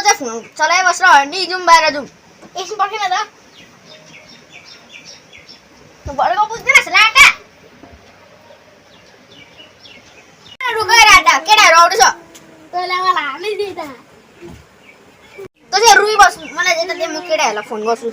चाहिँ फोन चलाइबस् र हन्डी जाउँ बाहिर जाउँ एकछिन पर्खिन त भरेको बुझ्दैनस् लाटा रुगाएर आटा केटाहरू आउँदैछ तैँलाई मलाई हालिदिए त तँ चाहिँ रुई बस् मलाई यता म केटाहरूलाई फोन गर्छु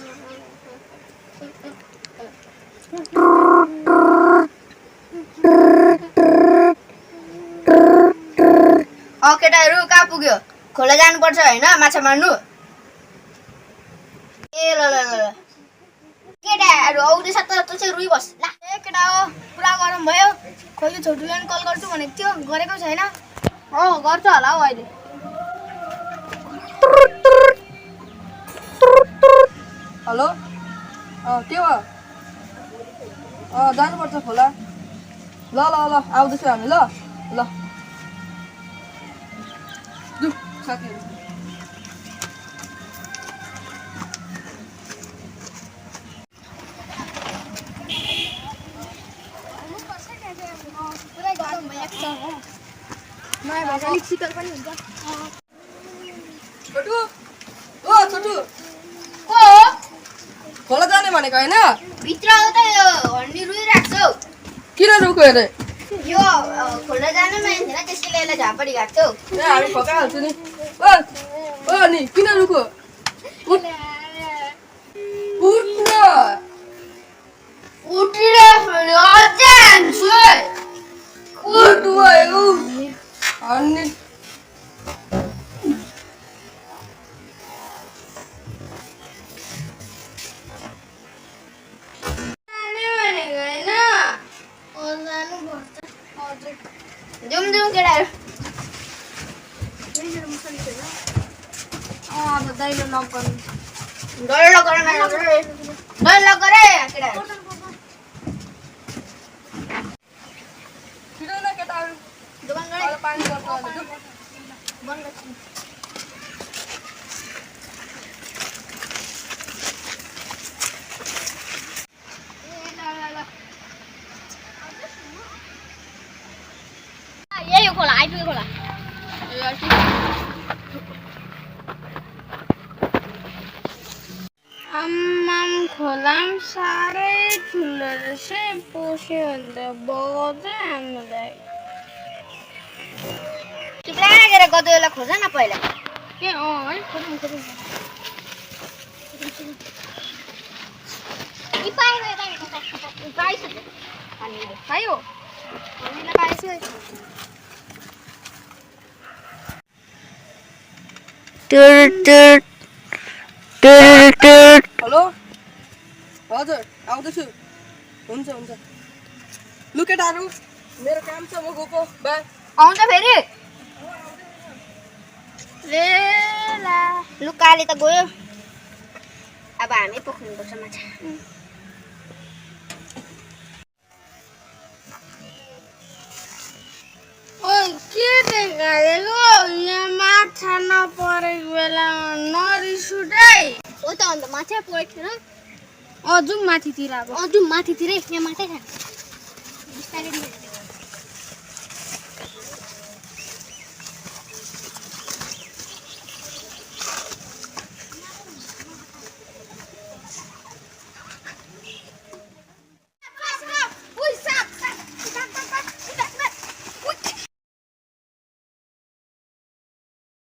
केटाहरू कहाँ पुग्यो खोला जानुपर्छ होइन माछा मार्नु ए ल ल ल केटाहरू आउँदैछ त तँ चाहिँ रुई बस् ला ए केटा हो पुरा गरम भयो खोइ यो छोटुले पनि कल गर्छु भनेको थियो गरेको छैन गर्छ होला हौ अहिले हेलो के हो जानुपर्छ खोला ल ल ल आउँदैछु हामी ल ल साथीहरू शीतल पनि हुन्छ छोटु ओ छोटु को हो खोला जाने भनेको होइन भित्र आउ त यो हन्डी रुइराख्छ हौ किन रुक्यो अरे यो खोला जानु मान्छे त्यसैले यसलाई झापडी काट्छौ ए हामी फकाइहाल्छु नि ओ नि किन रुक्यो उठिर अझै हान्छु अनि जाउँ केटाहरू अब दैलो लक गर्नु डर लगाएर केटाहरू छिटो न केटाहरू दोकान पानी पर्छ अहिले यही हो खोला आइपुग्यो खोला आम्माम खोला साह्रै ठुलो रहेछ पस्यो भने त बगाउँदै हामीलाई चुप्ला गरेर गदोलाई खोज न पहिला के है खोज्नु पायो हेलो हजुर आउँदैछु हुन्छ लु केटाहरू मेरो काम छ म गएको बाई आउँछ फेरि ले ला लुकाले त गयो अब हामी पक्रिनुपर्छ माछा के देखाएको यहाँ माछा नपरेको बेलामा नरिसुटाइ हो त अन्त माछा परेको थिएन जाउँ माथितिर अब जाउँ माथितिरै यहाँ माछा छ बिस्तारै